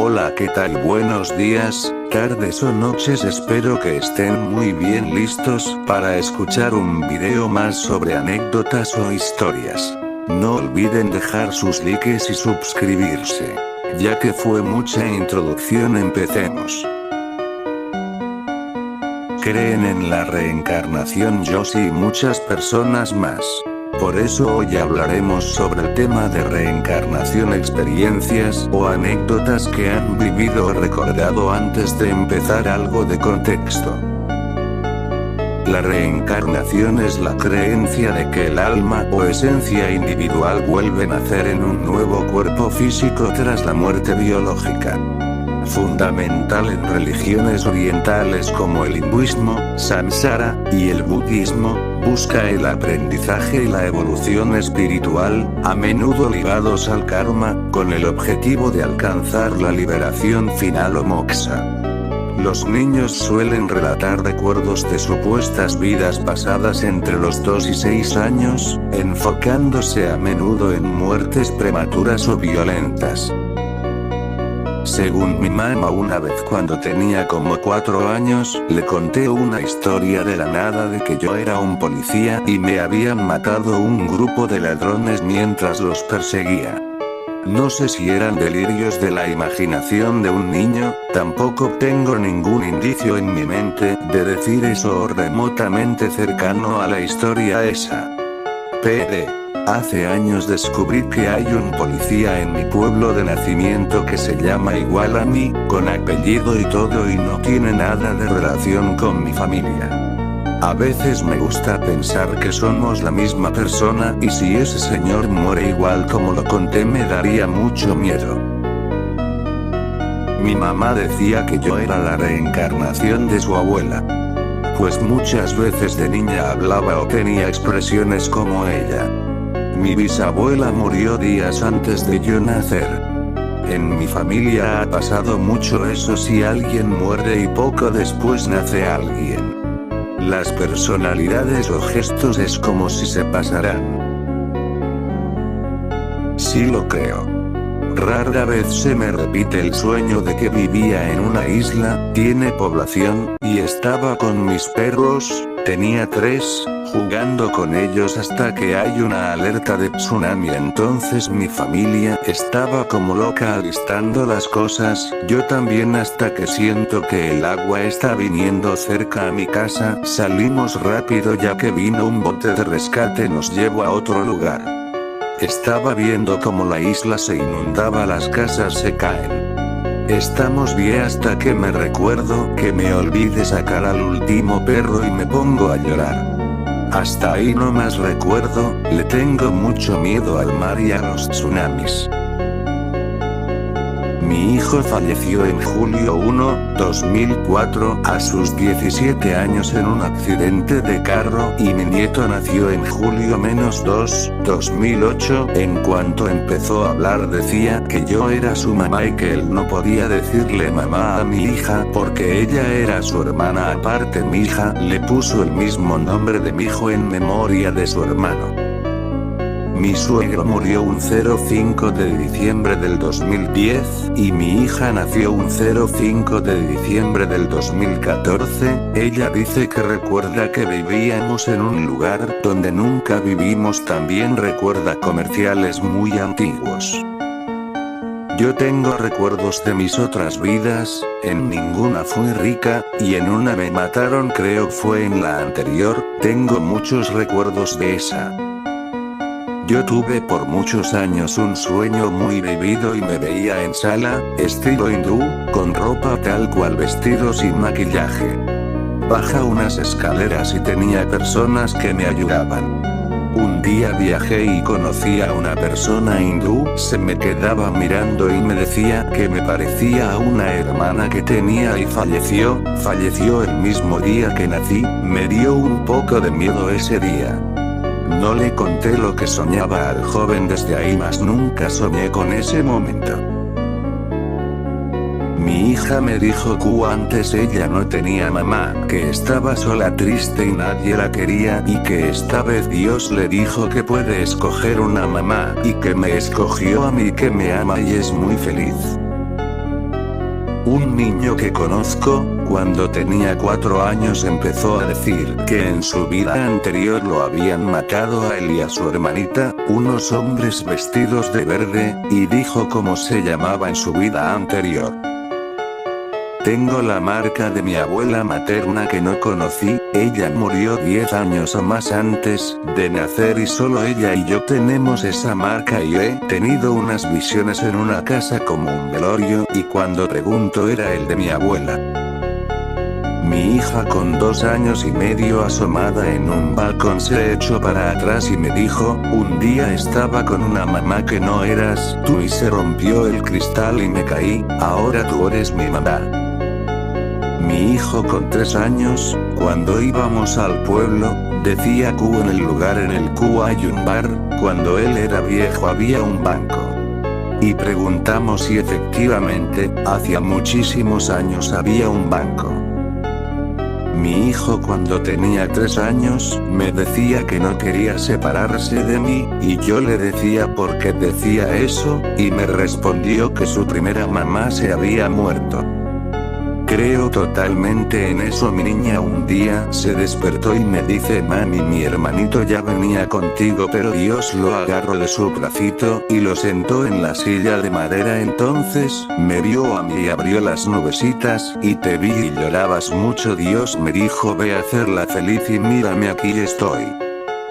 Hola, ¿qué tal? Buenos días, tardes o noches, espero que estén muy bien listos para escuchar un video más sobre anécdotas o historias. No olviden dejar sus likes y suscribirse. Ya que fue mucha introducción, empecemos. Creen en la reencarnación yo sí y muchas personas más. Por eso hoy hablaremos sobre el tema de reencarnación, experiencias o anécdotas que han vivido o recordado. Antes de empezar, algo de contexto. La reencarnación es la creencia de que el alma o esencia individual vuelve a nacer en un nuevo cuerpo físico tras la muerte biológica. Fundamental en religiones orientales como el hinduismo, samsara, y el budismo, busca el aprendizaje y la evolución espiritual, a menudo ligados al karma, con el objetivo de alcanzar la liberación final o moksha. Los niños suelen relatar recuerdos de supuestas vidas pasadas entre los 2 y 6 años, enfocándose a menudo en muertes prematuras o violentas. Según mi mamá, una vez cuando tenía como 4 años, le conté una historia de la nada de que yo era un policía y me habían matado un grupo de ladrones mientras los perseguía. No sé si eran delirios de la imaginación de un niño, tampoco tengo ningún indicio en mi mente de decir eso o remotamente cercano a la historia esa. Pero hace años descubrí que hay un policía en mi pueblo de nacimiento que se llama igual a mí, con apellido y todo, y no tiene nada de relación con mi familia. A veces me gusta pensar que somos la misma persona, y si ese señor muere igual como lo conté me daría mucho miedo. Mi mamá decía que yo era la reencarnación de su abuela. Pues muchas veces de niña hablaba o tenía expresiones como ella. Mi bisabuela murió días antes de yo nacer. En mi familia ha pasado mucho eso, si alguien muere y poco después nace alguien. Las personalidades o gestos es como si se pasaran. Sí lo creo. Rara vez se me repite el sueño de que vivía en una isla, tiene población, y estaba con mis perros, tenía 3, jugando con ellos hasta que hay una alerta de tsunami. Entonces mi familia estaba como loca alistando las cosas, yo también, hasta que siento que el agua está viniendo cerca a mi casa, salimos rápido ya que vino un bote de rescate, nos llevó a otro lugar. Estaba viendo cómo la isla se inundaba, las casas se caen. Estamos bien hasta que me recuerdo que me olvidé sacar al último perro y me pongo a llorar. Hasta ahí no más recuerdo, le tengo mucho miedo al mar y a los tsunamis. Mi hijo falleció en julio 1, 2004, a sus 17 años en un accidente de carro, y mi nieto nació en julio 2, 2008. En cuanto empezó a hablar decía que yo era su mamá y que él no podía decirle mamá a mi hija porque ella era su hermana. Aparte, mi hija le puso el mismo nombre de mi hijo en memoria de su hermano. Mi suegro murió un 05 de diciembre del 2010, y mi hija nació un 05 de diciembre del 2014, ella dice que recuerda que vivíamos en un lugar donde nunca vivimos, también recuerda comerciales muy antiguos. Yo tengo recuerdos de mis otras vidas, en ninguna fui rica, y en una me mataron, creo fue en la anterior, tengo muchos recuerdos de esa. Yo tuve por muchos años un sueño muy vivido y me veía en sala, estilo hindú, con ropa tal cual, vestidos y maquillaje. Baja unas escaleras y tenía personas que me ayudaban. Un día viajé y conocí a una persona hindú, se me quedaba mirando y me decía que me parecía a una hermana que tenía y falleció el mismo día que nací, me dio un poco de miedo ese día. No le conté lo que soñaba al joven, desde ahí más nunca soñé con ese momento. Mi hija me dijo que antes ella no tenía mamá, que estaba sola, triste y nadie la quería, y que esta vez Dios le dijo que puede escoger una mamá, y que me escogió a mí, que me ama y es muy feliz. Un niño que conozco, cuando tenía 4 años empezó a decir que en su vida anterior lo habían matado a él y a su hermanita, unos hombres vestidos de verde, y dijo cómo se llamaba en su vida anterior. Tengo la marca de mi abuela materna que no conocí, ella murió 10 años o más antes de nacer y solo ella y yo tenemos esa marca y he tenido unas visiones en una casa como un velorio y cuando pregunto era el de mi abuela. Mi hija con 2 años y medio asomada en un balcón se echó para atrás y me dijo, un día estaba con una mamá que no eras tú y se rompió el cristal y me caí, ahora tú eres mi mamá. Mi hijo con 3 años, cuando íbamos al pueblo, decía Q en el lugar en el Q hay un bar, cuando él era viejo había un banco. Y preguntamos si efectivamente, hacía muchísimos años había un banco. Mi hijo cuando tenía 3 años, me decía que no quería separarse de mí, y yo le decía por qué decía eso, y me respondió que su primera mamá se había muerto. Creo totalmente en eso. Mi niña un día se despertó y me dice mami mi hermanito ya venía contigo pero Dios lo agarró de su bracito y lo sentó en la silla de madera entonces me vio a mí y abrió las nubecitas y te vi y llorabas mucho Dios me dijo ve a hacerla feliz y mírame aquí estoy.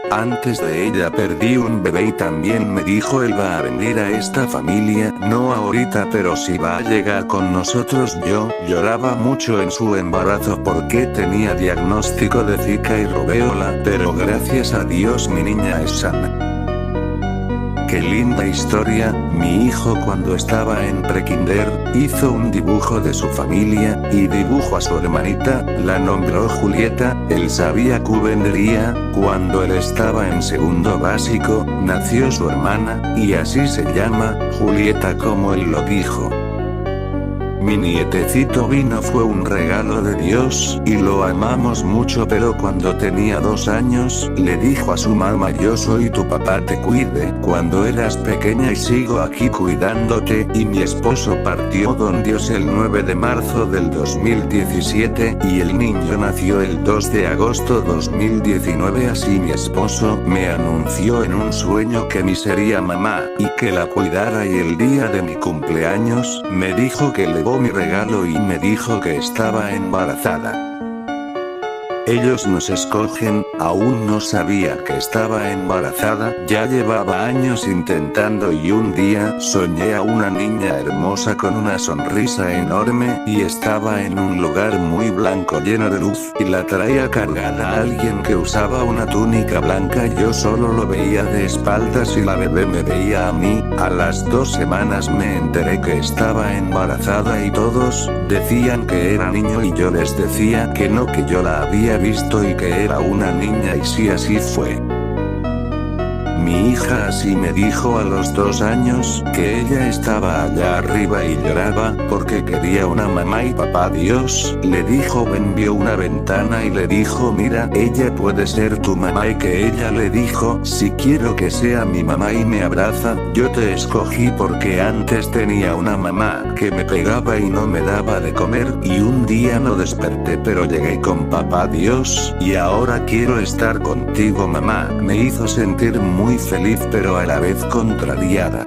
Antes de ella perdí un bebé y también me dijo él va a venir a esta familia, no ahorita pero sí va a llegar con nosotros. Yo lloraba mucho en su embarazo porque tenía diagnóstico de Zika y rubéola, pero gracias a Dios mi niña es sana. Qué linda historia, mi hijo cuando estaba en prekinder, hizo un dibujo de su familia, y dibujó a su hermanita, la nombró Julieta, él sabía que vendría, cuando él estaba en segundo básico, nació su hermana, y así se llama, Julieta como él lo dijo. Mi nietecito vino fue un regalo de Dios, y lo amamos mucho pero cuando tenía 2 años, le dijo a su mamá yo soy tu papá te cuide, cuando eras pequeña y sigo aquí cuidándote, y mi esposo partió don Dios el 9 de marzo del 2017, y el niño nació el 2 de agosto 2019 así mi esposo me anunció en un sueño que mi sería mamá, y que la cuidara y el día de mi cumpleaños, me dijo que le mi regalo y me dijo que estaba embarazada. Ellos nos escogen, aún no sabía que estaba embarazada, ya llevaba años intentando y un día soñé a una niña hermosa con una sonrisa enorme y estaba en un lugar muy blanco lleno de luz y la traía cargada a alguien que usaba una túnica blanca yo solo lo veía de espaldas y la bebé me veía a mí, a las 2 semanas me enteré que estaba embarazada y todos decían que era niño y yo les decía que no que yo la había visto y que era una niña y sí así fue. Mi hija así me dijo a los 2 años que ella estaba allá arriba y lloraba porque quería una mamá y papá Dios le dijo ven vio una ventana y le dijo mira ella puede ser tu mamá y que ella le dijo si quiero que sea mi mamá y me abraza, yo te escogí porque antes tenía una mamá que me pegaba y no me daba de comer y un día no desperté pero llegué con papá Dios y ahora quiero estar contigo mamá, me hizo sentir muy feliz pero a la vez contrariada.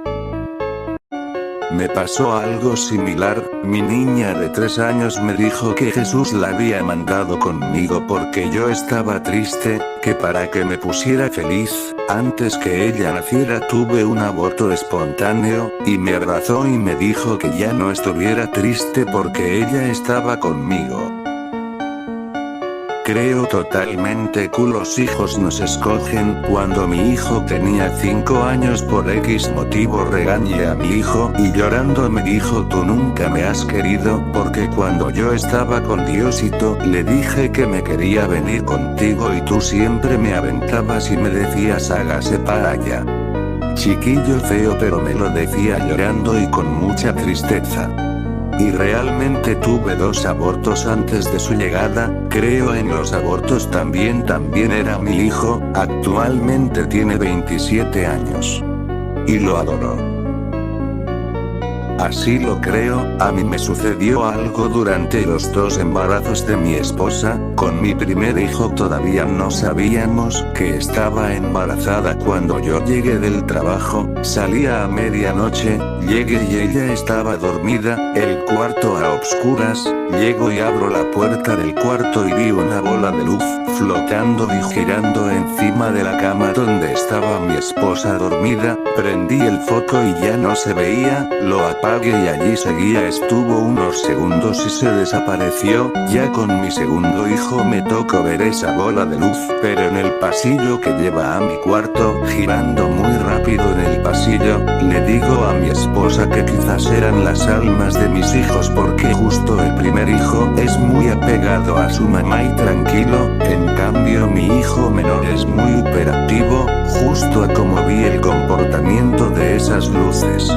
Me pasó algo similar, mi niña de 3 años me dijo que Jesús la había mandado conmigo porque yo estaba triste, que para que me pusiera feliz, antes que ella naciera tuve un aborto espontáneo, y me abrazó y me dijo que ya no estuviera triste porque ella estaba conmigo. Creo totalmente que los hijos nos escogen, cuando mi hijo tenía 5 años por X motivo regañé a mi hijo y llorando me dijo tú nunca me has querido porque cuando yo estaba con Diosito le dije que me quería venir contigo y tú siempre me aventabas y me decías hágase para allá. Chiquillo feo pero me lo decía llorando y con mucha tristeza. Y realmente tuve 2 abortos antes de su llegada, creo en los abortos también era mi hijo, actualmente tiene 27 años. Y lo adoro. Así lo creo, a mí me sucedió algo durante los 2 embarazos de mi esposa. Con mi primer hijo todavía no sabíamos que estaba embarazada. Cuando yo llegué del trabajo, salía a medianoche, llegué y ella estaba dormida, el cuarto a obscuras. Llego y abro la puerta del cuarto y vi una bola de luz flotando y girando encima de la cama donde estaba mi esposa dormida. Prendí el foco y ya no se veía, lo apagué y allí seguía. Estuvo unos segundos y se desapareció. Ya con mi segundo hijo me tocó ver esa bola de luz, pero en el pasillo que lleva a mi cuarto, girando muy rápido en el pasillo. Le digo a mi esposa que quizás eran las almas de mis hijos, porque justo el primer hijo es muy apegado a su mamá y tranquilo, en cambio mi hijo menor es muy hiperactivo, justo a como vi el comportamiento de esas luces.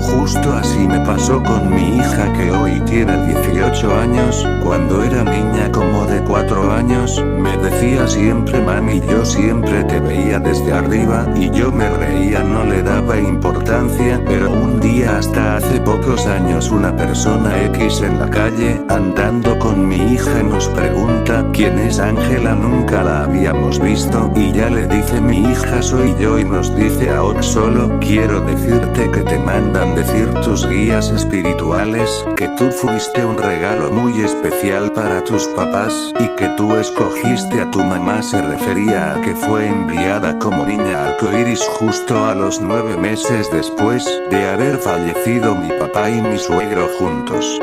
Justo así me pasó con mi hija, que hoy tiene 18 años. Cuando era niña como de 4 años, me decía siempre mami, yo siempre te veía desde arriba, y yo me reía, no le daba importancia. Pero un día, hasta hace pocos años, una persona X en la calle, andando con mi hija, nos pregunta ¿quién es Ángela? Nunca la habíamos visto, y ya le dice mi hija soy yo, y nos dice solo quiero decirte que te mandan decir tus guías espirituales, que tú fuiste un regalo muy especial para tus papás, y que tú escogiste a tu mamá. Se refería a que fue enviada como niña arcoíris justo a los 9 meses después de haber fallecido mi papá y mi suegro juntos.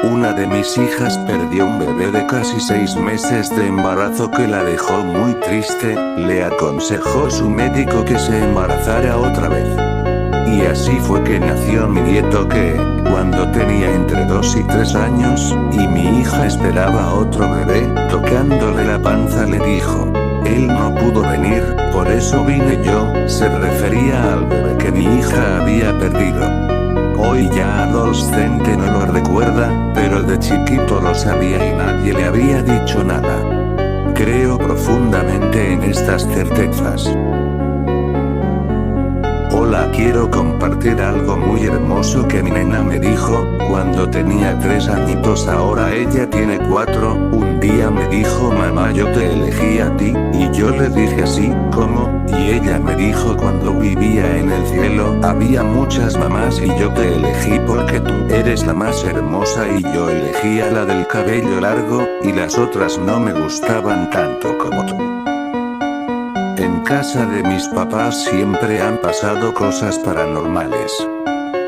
Una de mis hijas perdió un bebé de casi 6 meses de embarazo que la dejó muy triste. Le aconsejó su médico que se embarazara otra vez. Y así fue que nació mi nieto, que, cuando tenía entre 2 y 3 años, y mi hija esperaba otro bebé, tocándole la panza le dijo: él no pudo venir, por eso vine yo. Se refería al bebé que mi hija había perdido. Hoy ya adolescente no lo recuerda, pero de chiquito lo sabía y nadie le había dicho nada. Creo profundamente en estas certezas. Hola, quiero compartir algo muy hermoso que mi nena me dijo cuando tenía 3 añitos, ahora ella tiene 4. Un día me dijo: mamá, yo te elegí a ti, y yo le dije así, ¿cómo? Y ella me dijo: cuando vivía en el cielo había muchas mamás y yo te elegí porque tú eres la más hermosa, y yo elegí a la del cabello largo, y las otras no me gustaban tanto como tú. En casa de mis papás siempre han pasado cosas paranormales.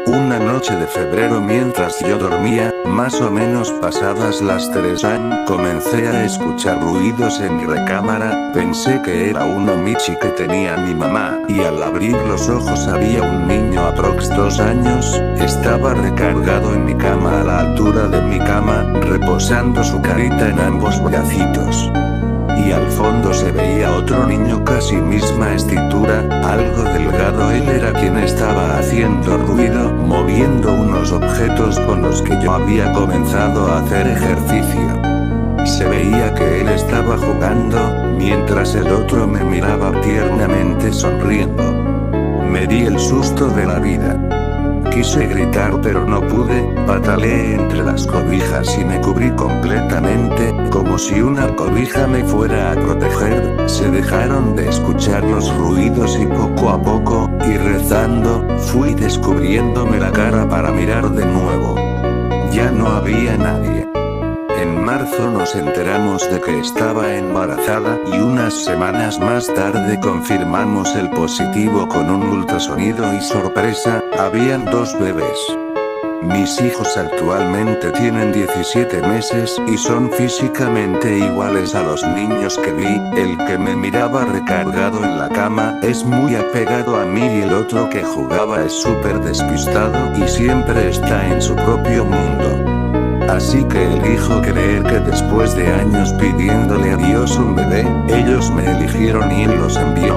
Una noche de febrero, mientras yo dormía, más o menos pasadas las 3 AM, comencé a escuchar ruidos en mi recámara. Pensé que era una Michi que tenía mi mamá, y al abrir los ojos había un niño aprox 2 años, estaba recargado en mi cama a la altura de mi cama, reposando su carita en ambos bracitos. Y al fondo se veía otro niño casi misma estatura, algo delgado. Él era quien estaba haciendo ruido, moviendo unos objetos con los que yo había comenzado a hacer ejercicio. Se veía que él estaba jugando, mientras el otro me miraba tiernamente sonriendo. Me di el susto de la vida. Quise gritar pero no pude, pataleé entre las cobijas y me cubrí completamente, como si una cobija me fuera a proteger. Se dejaron de escuchar los ruidos y poco a poco, y rezando, fui descubriéndome la cara para mirar de nuevo. Ya no había nadie. En marzo nos enteramos de que estaba embarazada, y unas semanas más tarde confirmamos el positivo con un ultrasonido, y sorpresa, habían 2 bebés. Mis hijos actualmente tienen 17 meses y son físicamente iguales a los niños que vi. El que me miraba recargado en la cama es muy apegado a mí, y el otro que jugaba es súper despistado y siempre está en su propio mundo. Así que elijo creer que después de años pidiéndole a Dios un bebé, ellos me eligieron y Él los envió.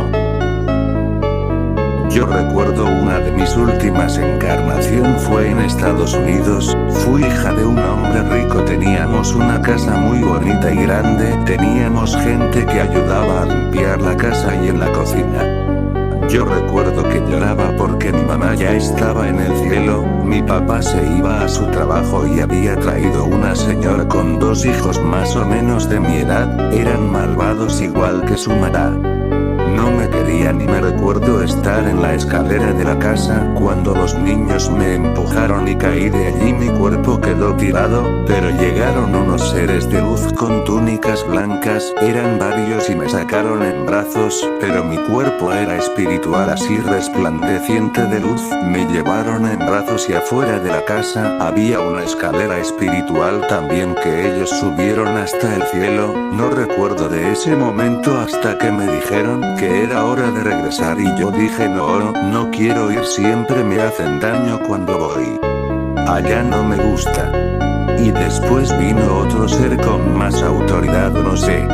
Yo recuerdo una de mis últimas encarnaciones fue en Estados Unidos. Fui hija de un hombre rico, teníamos una casa muy bonita y grande, teníamos gente que ayudaba a limpiar la casa y en la cocina. Yo recuerdo que lloraba porque mi mamá ya estaba en el cielo, mi papá se iba a su trabajo y había traído una señora con 2 hijos más o menos de mi edad, eran malvados igual que su mamá. No me querían y me recuerdo estar en la escalera de la casa cuando los niños me empujaron y caí de allí, mi cuerpo quedó tirado, pero llegaron unos seres de luz con túnicas blancas, eran varios y me sacaron en brazos, pero mi cuerpo era espiritual así resplandeciente de luz, me llevaron en brazos y afuera de la casa había una escalera espiritual también que ellos subieron hasta el cielo, no recuerdo de ese momento hasta que me dijeron que era hora de regresar y yo dije no quiero ir, siempre me hacen daño cuando voy. Allá no me gusta. Y después vino otro ser con más autoridad, no sé.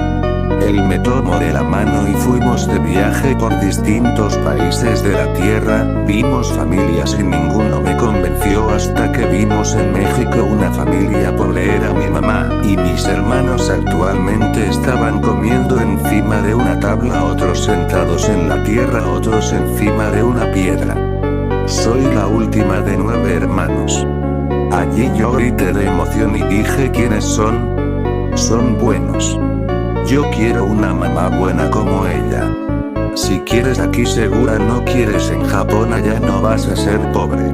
Él me tomó de la mano y fuimos de viaje por distintos países de la tierra, vimos familias y ninguno me convenció hasta que vimos en México una familia pobre, era mi mamá y mis hermanos actualmente estaban comiendo encima de una tabla, otros sentados en la tierra, otros encima de una piedra. Soy la última de 9 hermanos. Allí yo grité de emoción y dije ¿quiénes son? Son buenos. Yo quiero una mamá buena como ella. Si quieres aquí segura no quieres en Japón, allá no vas a ser pobre.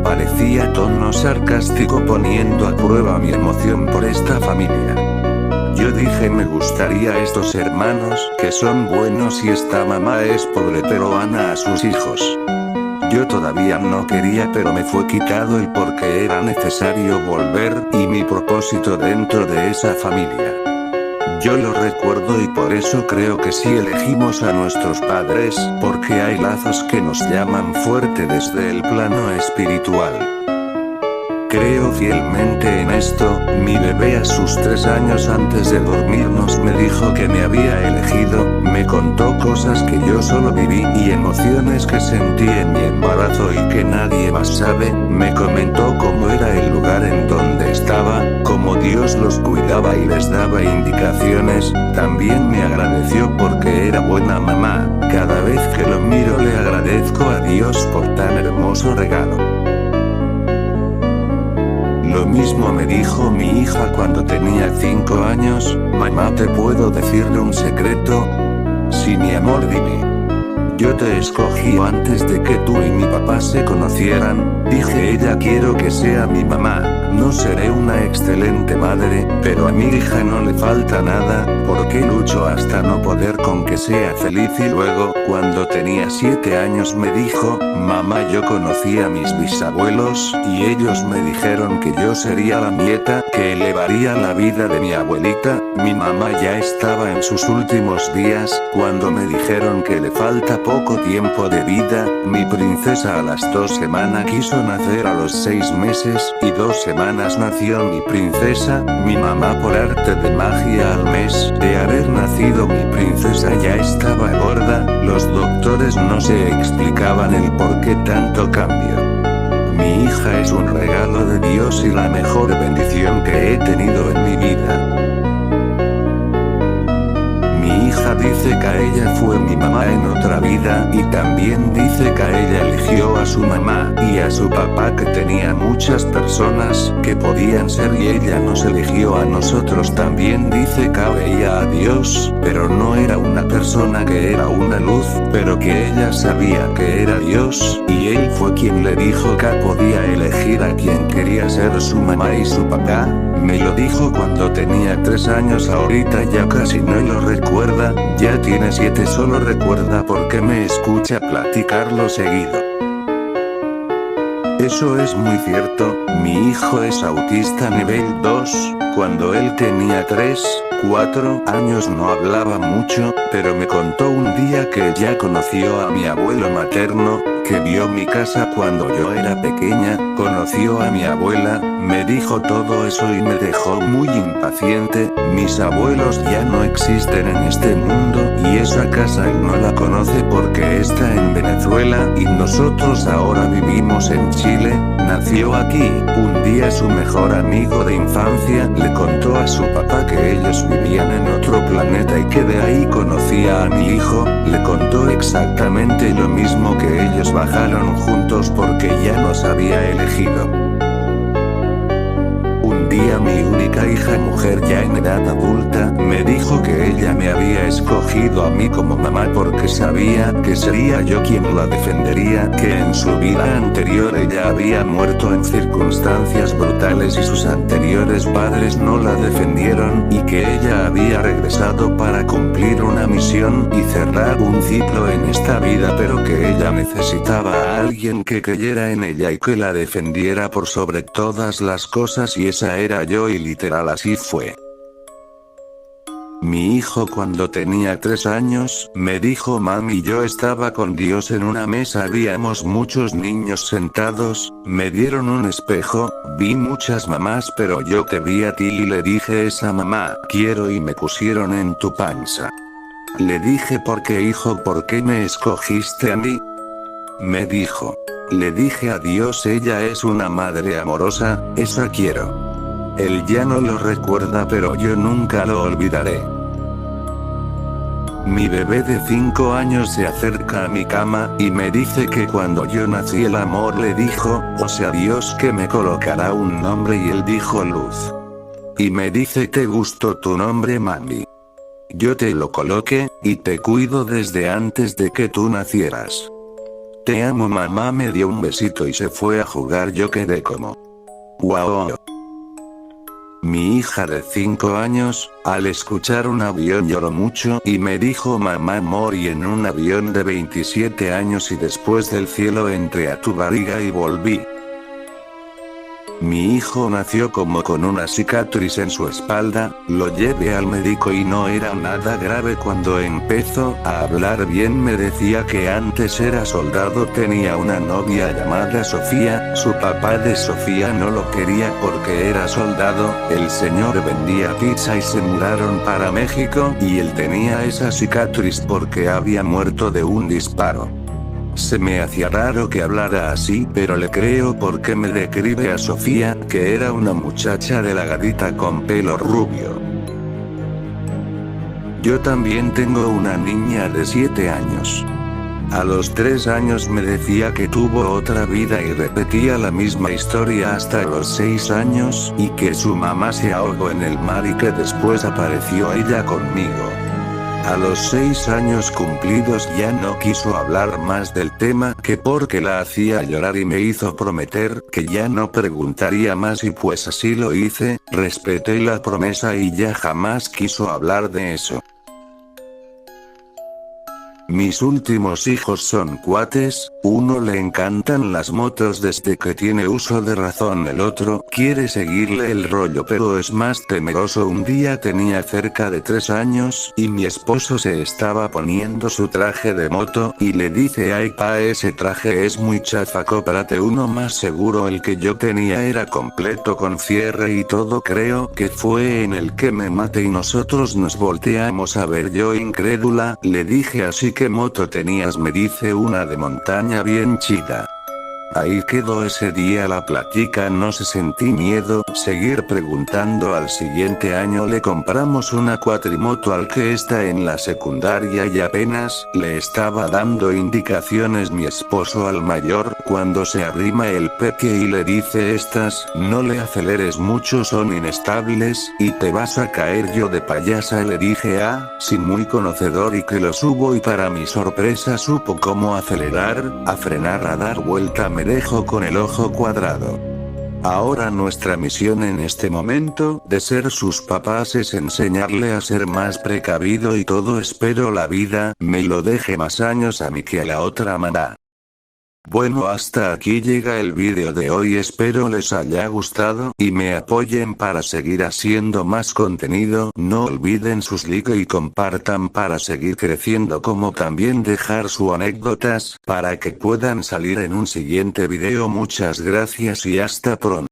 Parecía tono sarcástico poniendo a prueba mi emoción por esta familia. Yo dije me gustaría estos hermanos que son buenos y esta mamá es pobre pero ama a sus hijos. Yo todavía no quería pero me fue quitado el porque era necesario volver y mi propósito dentro de esa familia. Yo lo recuerdo y por eso creo que sí elegimos a nuestros padres, porque hay lazos que nos llaman fuerte desde el plano espiritual. Creo fielmente en esto, mi bebé a sus 3 años antes de dormirnos me dijo que me había elegido, me contó cosas que yo solo viví y emociones que sentí en mi embarazo y que nadie más sabe, me comentó cómo era el lugar en donde estaba, cómo Dios los cuidaba y les daba indicaciones, también me agradeció porque era buena mamá, cada vez que lo miro le agradezco a Dios por tan hermoso regalo. Lo mismo me dijo mi hija cuando tenía 5 años, mamá ¿te puedo decirle un secreto? Sí mi amor dime. Yo te escogí antes de que tú y mi papá se conocieran, dije ella quiero que sea mi mamá, no seré una excelente madre, pero a mi hija no le falta nada, porque lucho hasta no poder con que sea feliz y luego, cuando tenía 7 años me dijo, mamá yo conocí a mis bisabuelos y ellos me dijeron que yo sería la nieta, que elevaría la vida de mi abuelita, mi mamá ya estaba en sus últimos días, cuando me dijeron que le falta poco tiempo de vida, mi princesa a las 2 semanas quiso nacer a los 6 meses, y 2 semanas nació mi princesa, mi mamá por arte de magia al mes de haber nacido mi princesa ya estaba gorda, los doctores no se explicaban el por qué tanto cambio. Mi hija es un regalo de Dios y la mejor bendición que he tenido en mi vida. Mi hija dice que ella fue mi mamá en otra vida y también dice que ella eligió a su mamá y a su papá, que tenía muchas personas que podían ser y ella nos eligió a nosotros. También dice que veía a Dios, pero no era una persona, que era una luz, pero que ella sabía que era Dios y él fue quien le dijo que podía elegir a quien quería ser su mamá y su papá. Me lo dijo cuando tenía 3 años, ahorita ya casi no lo recuerda, ya tiene 7, solo recuerda porque me escucha platicarlo seguido. Eso es muy cierto, mi hijo es autista nivel 2, cuando él tenía 3, 4 años no hablaba mucho, pero me contó un día que ya conoció a mi abuelo materno, que vio mi casa cuando yo era pequeña, conoció a mi abuela, me dijo todo eso y me dejó muy impaciente. Mis abuelos ya no existen en este mundo y esa casa él no la conoce porque está en Venezuela y nosotros ahora vivimos en Chile. Nació aquí. Un día su mejor amigo de infancia le contó a su papá que ellos vivían en otro planeta y que de ahí conocía a mi hijo. Le contó exactamente lo mismo, que ellos bajaron juntos porque ya los había elegido. Un día mi única hija mujer ya en edad adulta me dijo que ella me había escogido a mí como mamá porque sabía que sería yo quien la defendería, que en su vida anterior ella había muerto en circunstancias brutales y sus anteriores padres no la defendieron, y que ella había regresado para cumplir una misión y cerrar un ciclo en esta vida, pero que ella necesitaba a alguien que creyera en ella y que la defendiera por sobre todas las cosas, y esa era yo, y literal así fue. Mi hijo cuando tenía 3 años, me dijo: mami, yo estaba con Dios en una mesa, habíamos muchos niños sentados, me dieron un espejo, vi muchas mamás pero yo te vi a ti y le dije esa mamá, quiero, y me pusieron en tu panza. Le dije: ¿por qué, hijo? ¿Por qué me escogiste a mí? Me dijo. Le dije a Dios, ella es una madre amorosa, esa quiero. Él ya no lo recuerda pero yo nunca lo olvidaré. Mi bebé de 5 años se acerca a mi cama y me dice que cuando yo nací el amor le dijo, o sea Dios, que me colocará un nombre, y él dijo Luz. Y me dice: ¿te gustó tu nombre, mami? Yo te lo coloqué, y te cuido desde antes de que tú nacieras. Te amo, mamá. Me dio un besito y se fue a jugar. Yo quedé como wow. Mi hija de 5 años, al escuchar un avión lloró mucho y me dijo: mamá, morí en un avión de 27 años y después del cielo entré a tu barriga y volví. Mi hijo nació como con una cicatriz en su espalda, lo llevé al médico y no era nada grave. Cuando empezó a hablar bien me decía que antes era soldado, tenía una novia llamada Sofía, su papá de Sofía no lo quería porque era soldado, el señor vendía pizza y se mudaron para México y él tenía esa cicatriz porque había muerto de un disparo. Se me hacía raro que hablara así, pero le creo porque me describe a Sofía, que era una muchacha delgadita con pelo rubio. Yo también tengo una niña de 7 años. A los 3 años me decía que tuvo otra vida y repetía la misma historia hasta los 6 años, y que su mamá se ahogó en el mar y que después apareció ella conmigo. A los 6 años cumplidos ya no quiso hablar más del tema, que porque la hacía llorar, y me hizo prometer que ya no preguntaría más, y pues así lo hice, respeté la promesa y ya jamás quiso hablar de eso. Mis últimos hijos son cuates, uno le encantan las motos desde que tiene uso de razón, el otro quiere seguirle el rollo pero es más temeroso. Un día tenía cerca de 3 años y mi esposo se estaba poniendo su traje de moto y le dice: ay pa, ese traje es muy chafa, cómprate uno más seguro. El que yo tenía era completo con cierre y todo, creo que fue en el que me maté y nosotros nos volteamos a ver. Yo incrédula, le dije: así ¿qué moto tenías? Me dice: una de montaña bien chida. Ahí quedó ese día la plática, no se sentí miedo seguir preguntando. Al siguiente año le compramos una cuatrimoto al que está en la secundaria y apenas le estaba dando indicaciones mi esposo al mayor, cuando se arrima el peque y le dice: estas, no le aceleres mucho, son inestables, y te vas a caer. Yo de payasa le dije: ah, sí, muy conocedor, y que lo subo, y para mi sorpresa supo cómo acelerar, a frenar, a dar vuelta. Me dejo con el ojo cuadrado. Ahora nuestra misión en este momento, de ser sus papás, es enseñarle a ser más precavido y todo. Espero la vida me lo deje más años a mí que a la otra mamá. Bueno, hasta aquí llega el vídeo de hoy, espero les haya gustado y me apoyen para seguir haciendo más contenido. No olviden sus like y compartan para seguir creciendo, como también dejar sus anécdotas para que puedan salir en un siguiente video. Muchas gracias y hasta pronto.